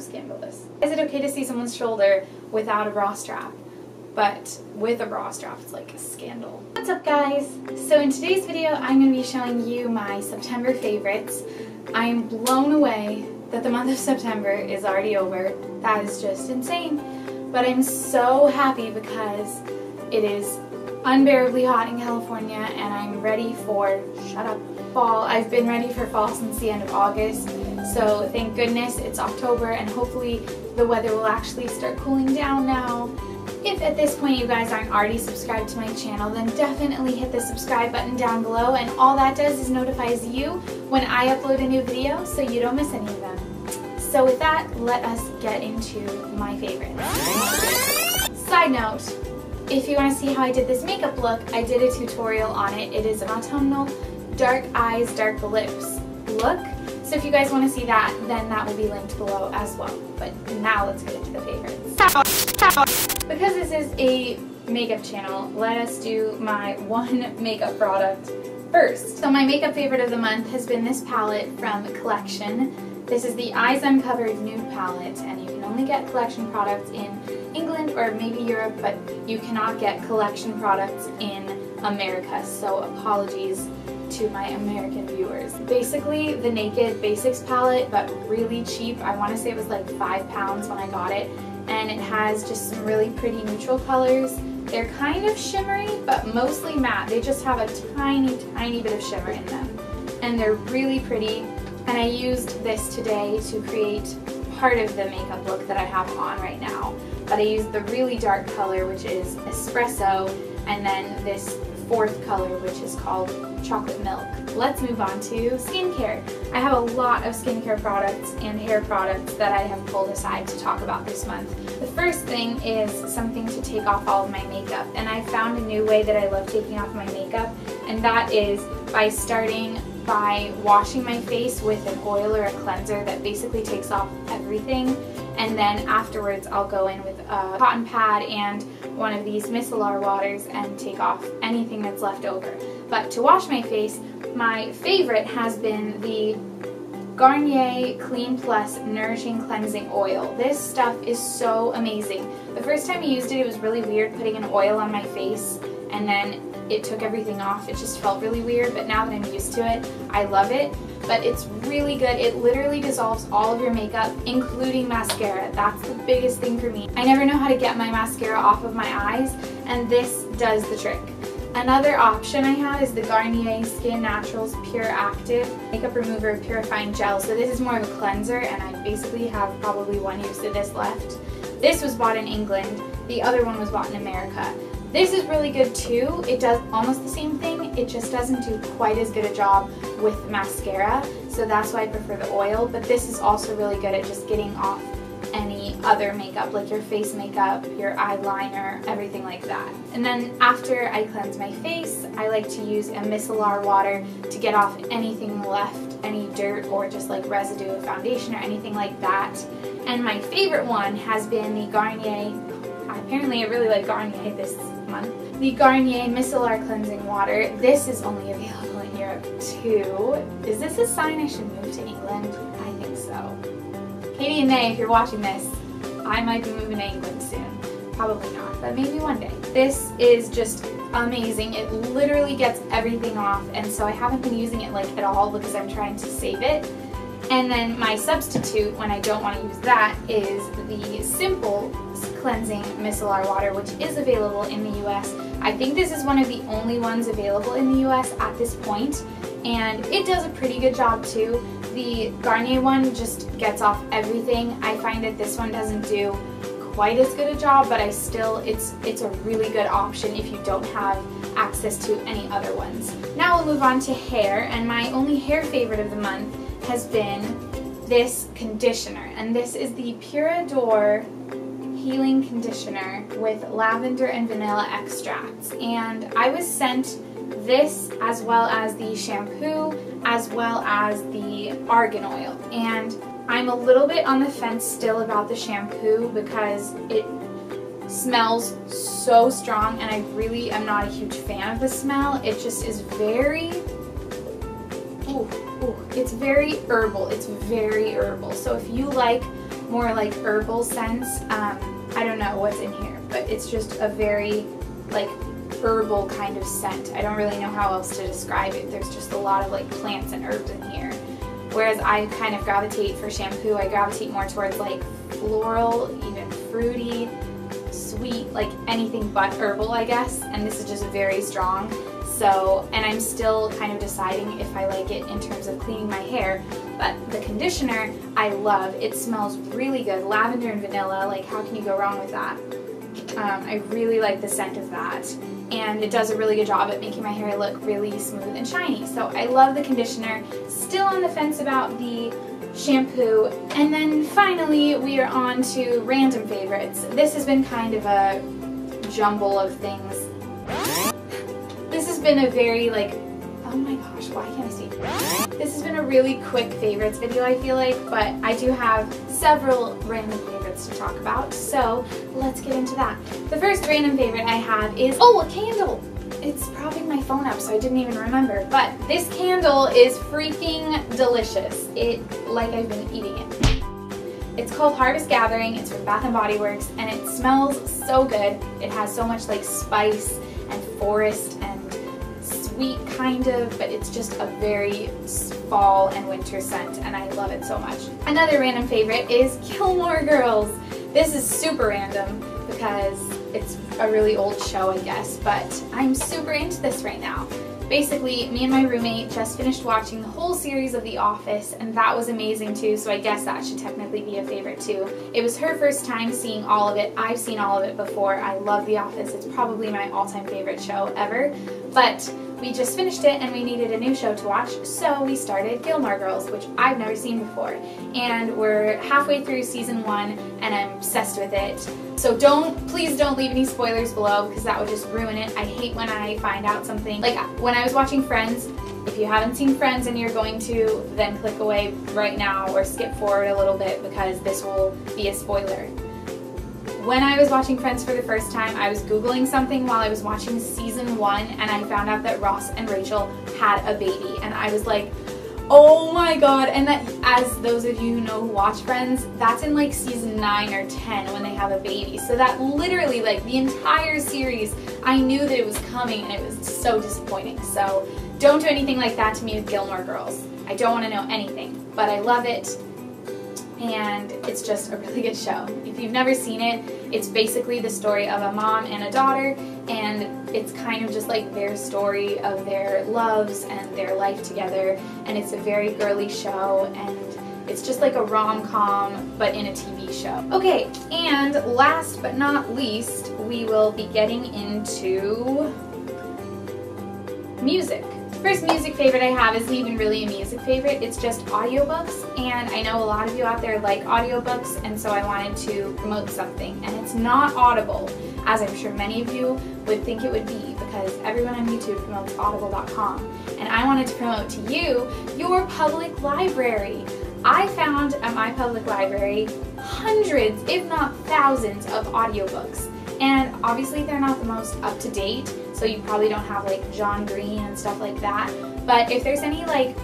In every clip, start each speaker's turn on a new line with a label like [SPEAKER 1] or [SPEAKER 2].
[SPEAKER 1] Scandalous. Is it okay to see someone's shoulder without a bra strap? But with a bra strap, it's like a scandal. What's up, guys? So in today's video, I'm going to be showing you my September favorites. I am blown away that the month of September is already over. That is just insane. But I'm so happy because it is unbearably hot in California and I'm ready for, shut up, fall. I've been ready for fall since the end of August. So thank goodness it's October and hopefully the weather will actually start cooling down now. If at this point you guys aren't already subscribed to my channel, then definitely hit the subscribe button down below, and all that does is notifies you when I upload a new video so you don't miss any of them. So with that, let us get into my favorites. Side note, if you want to see how I did this makeup look, I did a tutorial on it. It is an autumnal dark eyes, dark lips look. So if you guys want to see that, then that will be linked below as well. But now let's get into the favorites. Because this is a makeup channel, let us do my one makeup product first. So my makeup favorite of the month has been this palette from Collection. This is the Eyes Uncovered Nude Palette, and you can only get Collection products in England or maybe Europe, but you cannot get Collection products in America, so apologies to my American viewers. Basically the Naked Basics palette, but really cheap. I want to say it was like £5 when I got it, and it has just some really pretty neutral colors. They're kind of shimmery, but mostly matte. They just have a tiny bit of shimmer in them, and they're really pretty. And I used this today to create part of the makeup look that I have on right now. But I used the really dark color, which is Espresso, and then this fourth color, which is called Chocolate Milk. Let's move on to skincare. I have a lot of skincare products and hair products that I have pulled aside to talk about this month. The first thing is something to take off all of my makeup, and I found a new way that I love taking off my makeup, and that is by starting by washing my face with an oil or a cleanser that basically takes off everything, and then afterwards I'll go in with a cotton pad and one of these micellar waters and take off anything that's left over. But to wash my face, my favorite has been the Garnier Clean Plus Nourishing Cleansing Oil. This stuff is so amazing. The first time I used it, it was really weird putting an oil on my face and then it took everything off. It just felt really weird, but now that I'm used to it, I love it. But it's really good. It literally dissolves all of your makeup, including mascara. That's the biggest thing for me. I never know how to get my mascara off of my eyes, and this does the trick. Another option I have is the Garnier Skin Naturals Pure Active Makeup Remover Purifying Gel. So this is more of a cleanser, and I basically have probably one use of this left. This was bought in England. The other one was bought in America. This is really good too. It does almost the same thing, it just doesn't do quite as good a job with mascara, so that's why I prefer the oil, but this is also really good at just getting off any other makeup, like your face makeup, your eyeliner, everything like that. And then after I cleanse my face, I like to use a micellar water to get off anything left, any dirt or just like residue of foundation or anything like that. And my favorite one has been the Garnier, apparently I really like Garnier this month, the Garnier Micellar Cleansing Water. This is only available in Europe too. Is this a sign I should move to England? I think so. Katie and Nay, if you're watching this, I might be moving to England soon. Probably not, but maybe one day. This is just amazing. It literally gets everything off, and so I haven't been using it like at all because I'm trying to save it. And then my substitute, when I don't want to use that, is the Simple Cleansing Micellar Water, which is available in the US. I think this is one of the only ones available in the US at this point, and it does a pretty good job too. The Garnier one just gets off everything. I find that this one doesn't do quite as good a job, but I still, it's a really good option if you don't have access to any other ones. Now we'll move on to hair, and my only hair favorite of the month has been this conditioner, and this is the Pure Adore Healing Conditioner with lavender and vanilla extracts. And I was sent this as well as the shampoo as well as the argan oil. And I'm a little bit on the fence still about the shampoo because it smells so strong and I really am not a huge fan of the smell. It just is very, it's very herbal. It's very herbal. So if you like more like herbal scents, I don't know what's in here, but it's just a very like herbal kind of scent. I don't really know how else to describe it. There's just a lot of like plants and herbs in here. Whereas I kind of gravitate for shampoo, I gravitate more towards like floral, even fruity, sweet, like anything but herbal, I guess. And this is just very strong. So, and I'm still kind of deciding if I like it in terms of cleaning my hair. But the conditioner, I love. It smells really good. Lavender and vanilla, like how can you go wrong with that? I really like the scent of that. And it does a really good job at making my hair look really smooth and shiny. So I love the conditioner. Still on the fence about the shampoo. And then finally we are on to random favorites. This has been kind of a jumble of things. This has been a very like, oh my gosh, why can't I see? This has been a really quick favorites video, I feel like, but I do have several random favorites to talk about, so let's get into that. The first random favorite I have is, oh, a candle! It's propping my phone up, so I didn't even remember, but this candle is freaking delicious. Like I've been eating it. It's called Harvest Gathering, it's from Bath & Body Works, and it smells so good. It has so much like spice and forest and sweet kind of, but it's just a very fall and winter scent and I love it so much. Another random favorite is Gilmore Girls. This is super random because it's a really old show, I guess, but I'm super into this right now. Basically, me and my roommate just finished watching the whole series of The Office, and that was amazing too, so I guess that should technically be a favorite too. It was her first time seeing all of it. I've seen all of it before. I love The Office. It's probably my all-time favorite show ever, but we just finished it and we needed a new show to watch, so we started Gilmore Girls, which I've never seen before. And we're halfway through season 1 and I'm obsessed with it. So please don't leave any spoilers below because that would just ruin it. I hate when I find out something. Like when I was watching Friends, if you haven't seen Friends and you're going to, then click away right now or skip forward a little bit because this will be a spoiler. When I was watching Friends for the first time, I was Googling something while I was watching season 1 and I found out that Ross and Rachel had a baby and I was like, oh my god. And that, as those of you who know who watch Friends, that's in like season 9 or 10 when they have a baby. So that literally, like the entire series, I knew that it was coming and it was so disappointing. So don't do anything like that to me with Gilmore Girls. I don't want to know anything, but I love it. And it's just a really good show. If you've never seen it, it's basically the story of a mom and a daughter, and it's kind of just like their story of their loves and their life together, and it's a very girly show, and it's just like a rom-com, but in a TV show. Okay, and last but not least, we will be getting into music. First music favorite I have isn't even really a music favorite, it's just audiobooks, and I know a lot of you out there like audiobooks, and so I wanted to promote something, and it's not Audible, as I'm sure many of you would think it would be, because everyone on YouTube promotes audible.com, and I wanted to promote to you your public library. I found at my public library hundreds, if not thousands, of audiobooks. And obviously they're not the most up-to-date, so you probably don't have like John Green and stuff like that. But if there's any like,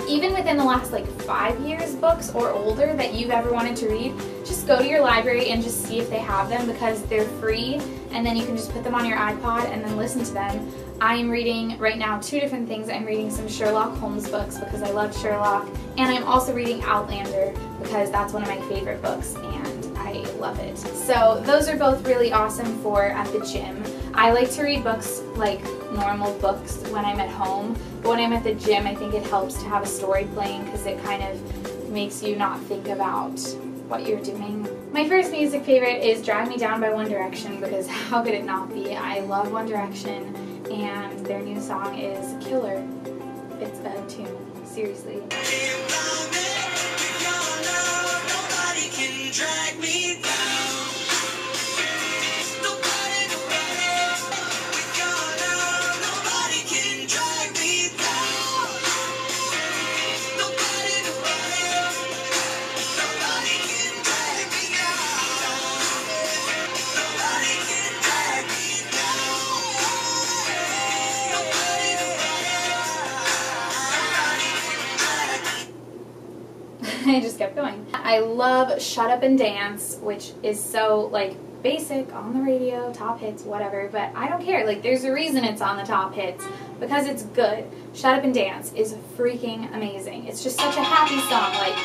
[SPEAKER 1] even within the last like 5 years books or older that you've ever wanted to read, just go to your library and just see if they have them because they're free and then you can just put them on your iPod and then listen to them. I'm reading right now 2 different things. I'm reading some Sherlock Holmes books because I love Sherlock, and I'm also reading Outlander because that's one of my favorite books and I love it. So those are both really awesome for at the gym. I like to read books like normal books when I'm at home, but when I'm at the gym I think it helps to have a story playing because it kind of makes you not think about what you're doing. My first music favorite is Drag Me Down by One Direction because how could it not be? I love One Direction and their new song is Killer. It's a tune, seriously. Drag me down. Nobody, I just kept going. I love Shut Up and Dance, which is so like basic, on the radio, top hits, whatever, but I don't care. Like, there's a reason it's on the top hits, because it's good. Shut Up and Dance is freaking amazing. It's just such a happy song. Like,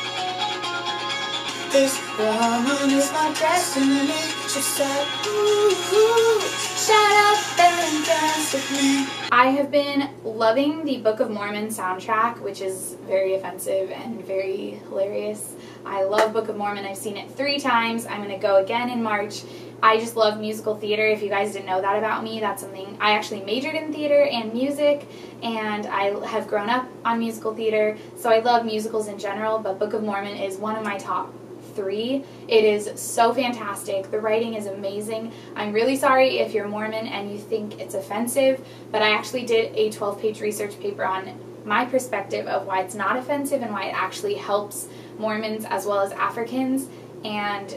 [SPEAKER 1] this woman is my destiny. She said, ooh, shut up and dance with me. I have been loving the Book of Mormon soundtrack, which is very offensive and very hilarious. I love Book of Mormon. I've seen it 3 times. I'm going to go again in March. I just love musical theater. If you guys didn't know that about me, that's something. I actually majored in theater and music, and I have grown up on musical theater, so I love musicals in general, but Book of Mormon is one of my top 3. It is so fantastic. The writing is amazing. I'm really sorry if you're Mormon and you think it's offensive, but I actually did a 12-page research paper on my perspective of why it's not offensive and why it actually helps Mormons as well as Africans. And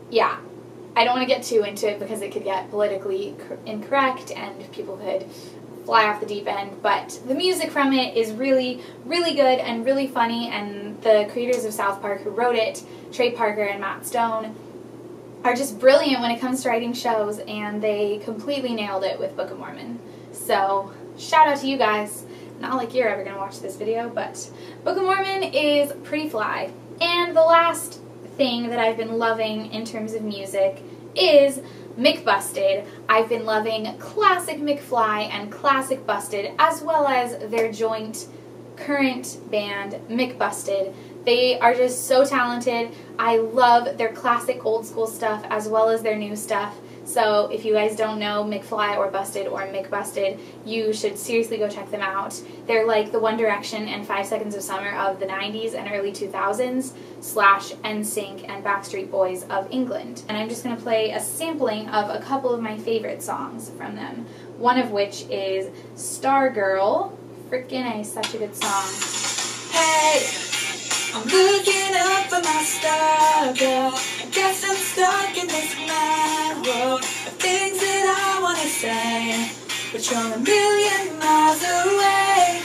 [SPEAKER 1] yeah, I don't want to get too into it because it could get politically incorrect and people could fly off the deep end, but the music from it is really, really good and really funny, and the creators of South Park who wrote it, Trey Parker and Matt Stone, are just brilliant when it comes to writing shows, and they completely nailed it with Book of Mormon. So, shout out to you guys. Not like you're ever going to watch this video, but Book of Mormon is pretty fly. And the last thing that I've been loving in terms of music is McBusted. I've been loving classic McFly and classic Busted, as well as their joint current band, McBusted. They are just so talented. I love their classic old school stuff as well as their new stuff. So if you guys don't know McFly or Busted or McBusted, you should seriously go check them out. They're like the One Direction and 5 Seconds of Summer of the 90s and early 2000s / NSYNC and Backstreet Boys of England. And I'm just going to play a sampling of a couple of my favorite songs from them. One of which is Stargirl. Frickin' A, such a good song. Hey! I'm looking up for my Stargirl. I guess I'm stuck in this mad world of things that I want to say, but you're a million miles away.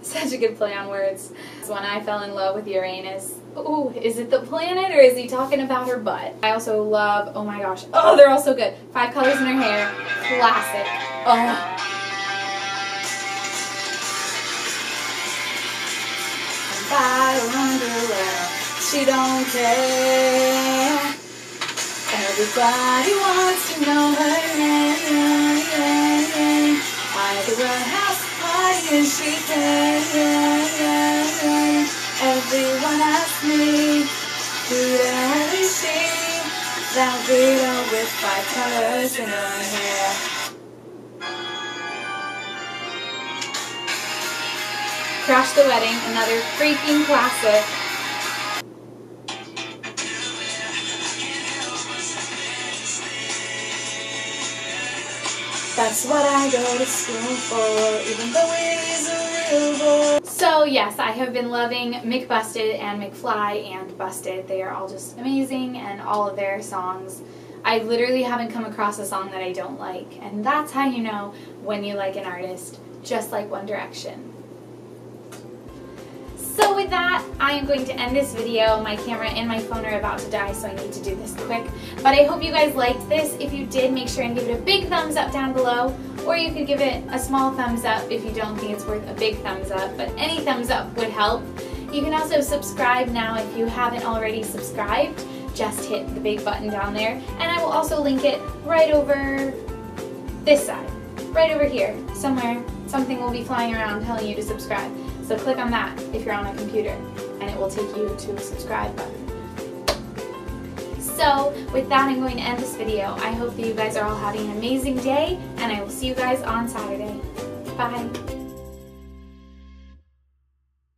[SPEAKER 1] Such a good play on words. When I fell in love with Uranus. Ooh, is it the planet or is he talking about her butt? I also love, oh my gosh, oh, they're all so good. 5 Colors in Her Hair, classic. Oh. I wonder where she don't care. Everybody wants to know her name. I do a house party and she can. Everyone asks me, who the hell is she? That widow with 5 colors in her hair. Crash the Wedding, another freaking classic. That's what I go to school for, even though it is a real bore. So yes, I have been loving McBusted and McFly and Busted. They are all just amazing, and all of their songs. I literally haven't come across a song that I don't like, and that's how you know when you like an artist, just like One Direction. So with that, I am going to end this video. My camera and my phone are about to die, so I need to do this quick. But I hope you guys liked this. If you did, make sure and give it a big thumbs up down below. Or you could give it a small thumbs up if you don't think it's worth a big thumbs up. But any thumbs up would help. You can also subscribe now if you haven't already subscribed. Just hit the big button down there. And I will also link it right over this side. Right over here. Somewhere. Something will be flying around telling you to subscribe. So click on that if you're on a computer, and it will take you to a subscribe button. So with that, I'm going to end this video. I hope that you guys are all having an amazing day, and I will see you guys on Saturday. Bye.